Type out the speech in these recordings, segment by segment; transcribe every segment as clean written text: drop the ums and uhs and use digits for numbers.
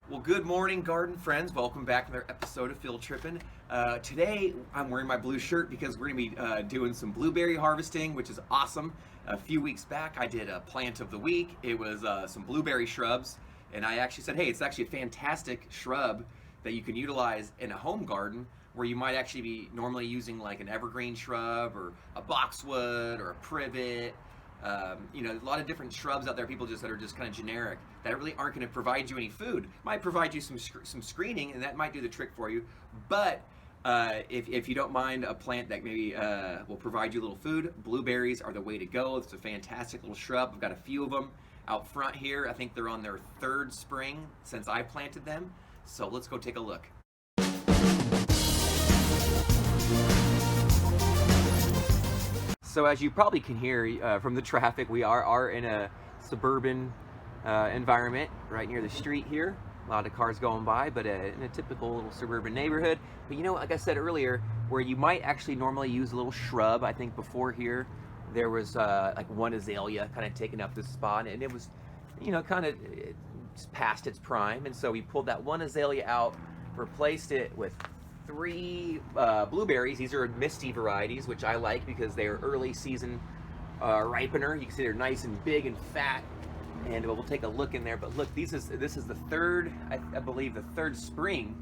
Well, good morning, garden friends. Welcome back to another episode of Field Trippin'. Today, I'm wearing my blue shirt because we're going to be doing some blueberry harvesting, which is awesome. A few weeks back, I did a plant of the week. It was some blueberry shrubs, and I actually said, hey, it's actually a fantastic shrub that you can utilize in a home garden where you might actually be normally using like an evergreen shrub or a boxwood or a privet. A lot of different shrubs out there, people just that are just kind of generic that really aren't going to provide you any food. Might provide you some screening, and that might do the trick for you. But if you don't mind a plant that maybe will provide you a little food, blueberries are the way to go. It's a fantastic little shrub. I've got a few of them out front here. I think they're on their third spring since I planted them. So let's go take a look. So as you probably can hear from the traffic, we are in a suburban environment right near the street here. A lot of cars going by, but in a typical little suburban neighborhood. But like I said earlier, where you might actually normally use a little shrub, I think before here there was like one azalea kind of taking up this spot, and it was, kind of past its prime. And so we pulled that one azalea out, replaced it with three blueberries. These are misty varieties, which I like because they are early season ripener. You can see they're nice and big and fat, and we'll take a look in there. But look, this is the third, I believe, the third spring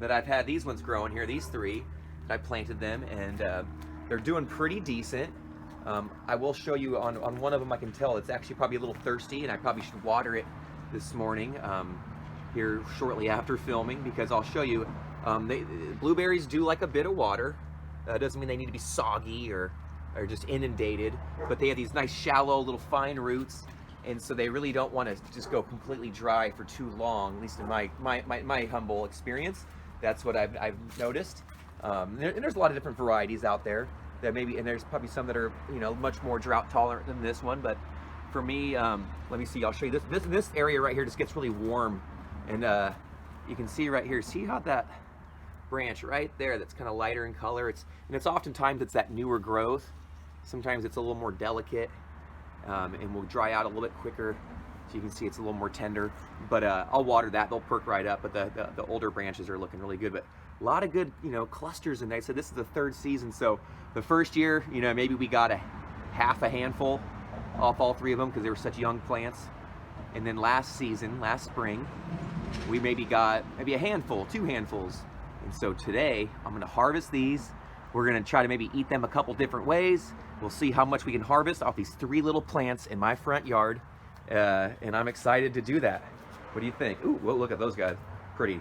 that I've had these ones growing here. These three, I planted them, and they're doing pretty decent. I will show you on one of them. I can tell it's actually probably a little thirsty, and I probably should water it this morning here shortly after filming, because I'll show you. Blueberries do like a bit of water. Doesn't mean they need to be soggy or just inundated, but they have these nice shallow little fine roots, and so they really don't want to just go completely dry for too long, at least in my humble experience. That's what I've noticed. And there's a lot of different varieties out there that maybe, and there's probably some that are much more drought tolerant than this one, but for me, let me see, I'll show you this area right here just gets really warm, and you can see right here, see how that branch right there that's kind of lighter in color, it's oftentimes it's that newer growth. Sometimes it's a little more delicate, and will dry out a little bit quicker, so you can see it's a little more tender. But I'll water that, they'll perk right up. But the older branches are looking really good. But a lot of good clusters, and I said this is the third season, so the first year maybe we got half a handful off all three of them because they were such young plants. And then last spring, we maybe got a handful, 2 handfuls. And so today, I'm gonna harvest these. We're gonna try to maybe eat them a couple different ways. We'll see how much we can harvest off these 3 little plants in my front yard. And I'm excited to do that. What do you think? Ooh, well, look at those guys. Pretty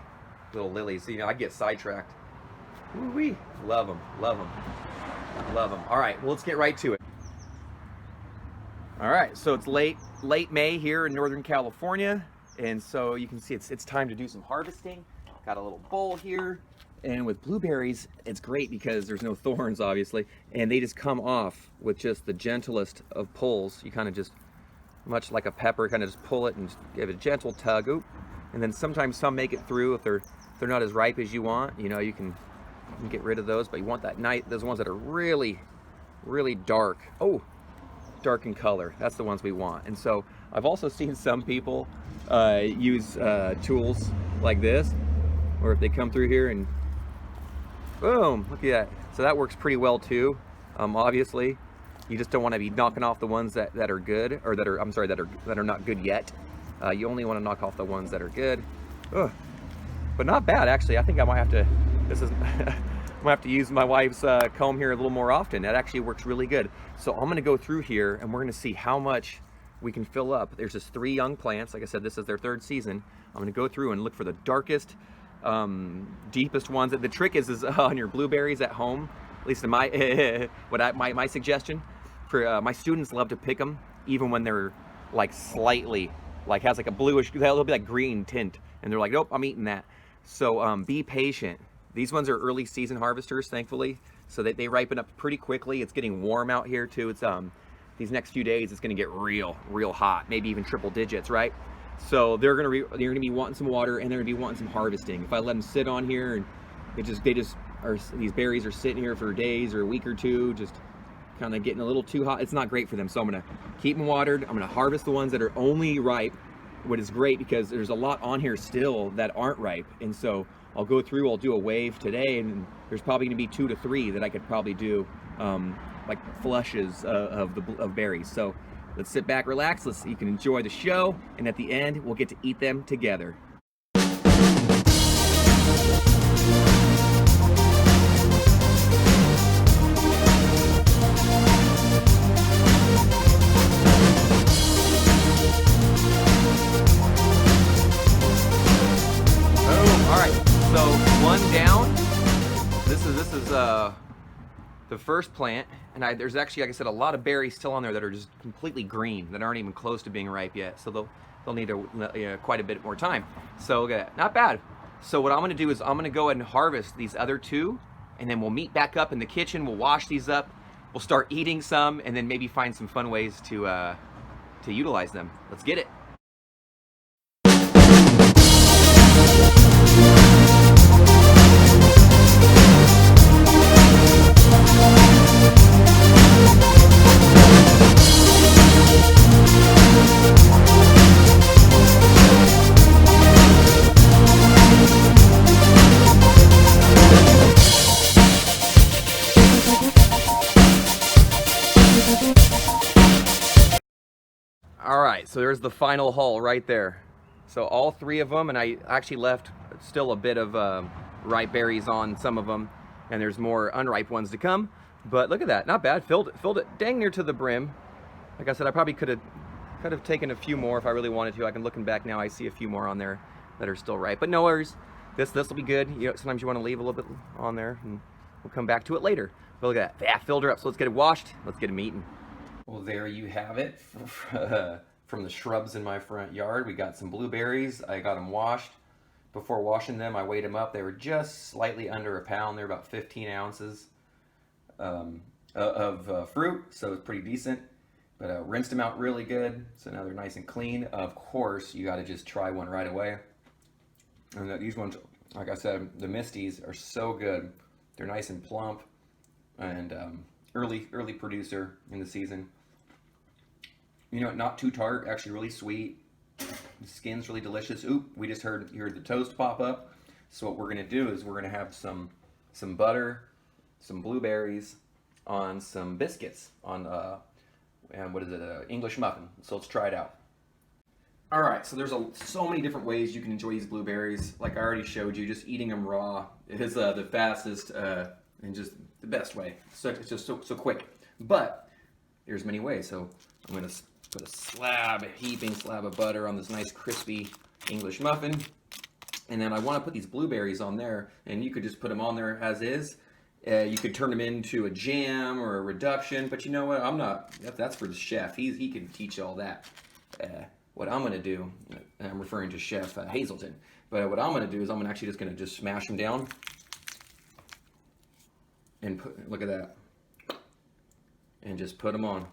little lilies. I get sidetracked. Woo-wee. Love them, love them, love them. All right, well, let's get right to it. All right, so it's late May here in Northern California. And so you can see it's time to do some harvesting. Got a little bowl here, and with blueberries, it's great because there's no thorns, obviously, and they just come off with just the gentlest of pulls. You kind of just, much like a pepper, kind of just pull it and just give it a gentle tug. Oop. And then sometimes some make it through if they're not as ripe as you want. You can get rid of those, but you want those ones that are really, really dark. Oh, dark in color. That's the ones we want. And so I've also seen some people use tools like this, or if they come through here and boom, look at that. So that works pretty well too. Obviously, you just don't want to be knocking off the ones that are good, or that are not good yet. You only want to knock off the ones that are good. Ugh. But not bad, actually. I think I might have to. I might have to use my wife's comb here a little more often. That actually works really good. So I'm going to go through here, and we're going to see how much we can fill up. There's just 3 young plants. Like I said, this is their 3rd season. I'm going to go through and look for the darkest, deepest ones. The trick is on your blueberries at home, at least in my suggestion for my students love to pick them even when they're like slightly has like a bluish, they'll be like green tint, and they're like, nope, I'm eating that. So be patient. These ones are early season harvesters, thankfully, so that they ripen up pretty quickly. It's getting warm out here too. It's these next few days it's going to get real hot, maybe even triple digits, right? So they're gonna be wanting some water, and they're gonna be wanting some harvesting. If I let them sit on here, and these berries are sitting here for days or a week or two, just kind of getting a little too hot, it's not great for them. So I'm gonna keep them watered. I'm gonna harvest the ones that are only ripe what is great because there's a lot on here still that aren't ripe, and so I'll go through, I'll do a wave today, and there's probably gonna be 2 to 3 that I could probably do like flushes of berries. So let's sit back, relax, you can enjoy the show, and at the end we'll get to eat them together. So one down. This is the first plant, and there's actually, like I said, a lot of berries still on there that are just completely green, that aren't even close to being ripe yet. So they'll need quite a bit more time. So not bad. So what I'm going to do is I'm going to go ahead and harvest these other 2, and then we'll meet back up in the kitchen. We'll wash these up. We'll start eating some, and then maybe find some fun ways to utilize them. Let's get it. Alright, so there's the final haul right there. So all 3 of them, and I actually left still a bit of ripe berries on some of them, and there's more unripe ones to come. But look at that, not bad. Filled it dang near to the brim. Like I said, I probably could have taken a few more if I really wanted to. Looking back now, I see a few more on there that are still ripe. But no worries, this will be good. You know, sometimes you want to leave a little bit on there, and we'll come back to it later. But look at that, yeah, filled her up. So let's get it washed. Let's get them eating. Well, there you have it. From the shrubs in my front yard, we got some blueberries. I got them washed. Before washing them, I weighed them up. They were just slightly under a pound. They're about 15 ounces of fruit, so it's pretty decent. But rinsed them out really good, so now they're nice and clean. Of course, you got to just try one right away. And these ones, like I said, the Misties are so good. They're nice and plump, and early producer in the season. You know, not too tart, actually really sweet. The skin's really delicious. Oop, we just heard the toast pop up. So what we're gonna do is we're gonna have some butter, some blueberries on some biscuits on and what is it, English muffin. So let's try it out. All right, so there's so many different ways you can enjoy these blueberries. Like I already showed you, just eating them raw is the fastest and just the best way. So it's just so quick. But there's many ways. So I'm gonna put a heaping slab of butter on this nice crispy English muffin. And then I want to put these blueberries on there, and you could just put them on there as is. You could turn them into a jam or a reduction, but you know what? I'm not. That's for the chef. He can teach all that. What I'm gonna do, and I'm referring to Chef Hazelton, but what I'm gonna do is I'm actually just gonna smash them down and look at that, and just put them on.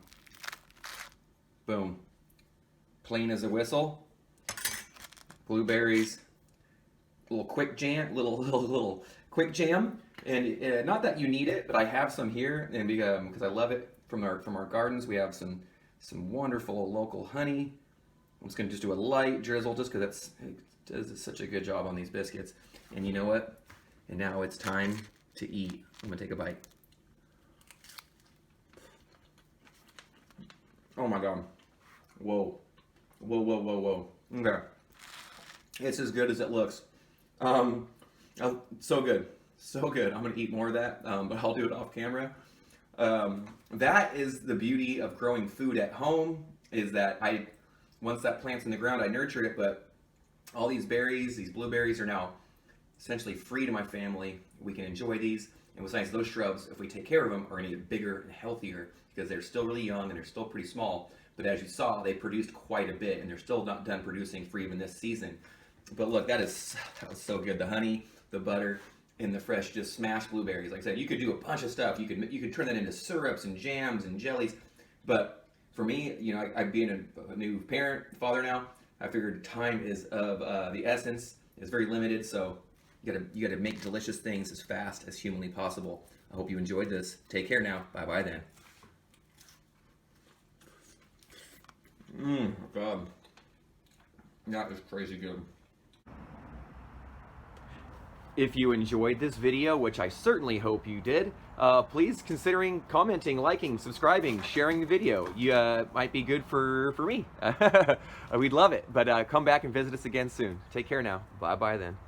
Boom. Plain as a whistle. Blueberries. Little quick quick jam. And not that you need it, but I have some here, and because I love it from our gardens. We have some wonderful local honey. I'm just gonna do a light drizzle just because it does such a good job on these biscuits. And you know what? And now it's time to eat. I'm gonna take a bite. Oh my God. Whoa. Okay. It's as good as it looks. So good. So good. I'm going to eat more of that, but I'll do it off camera. That is the beauty of growing food at home, is that once that plant's in the ground, I nurture it, but all these berries, these blueberries are now essentially free to my family. We can enjoy these. And what's nice, those shrubs, if we take care of them, are going to get bigger and healthier because they're still really young and they're still pretty small. But as you saw, they produced quite a bit, and they're still not done producing for even this season. But look, that was so good. The honey, the butter, and the fresh, just smashed blueberries. Like I said, you could do a bunch of stuff. You could turn that into syrups and jams and jellies. But for me, I being a new father now, I figured time is of the essence. It's very limited, so you gotta make delicious things as fast as humanly possible. I hope you enjoyed this. Take care now. Bye then. God. That is crazy good. If you enjoyed this video, which I certainly hope you did, please considering commenting, liking, subscribing, sharing the video. You might be good for me. We'd love it. But come back and visit us again soon. Take care now. Bye-bye then.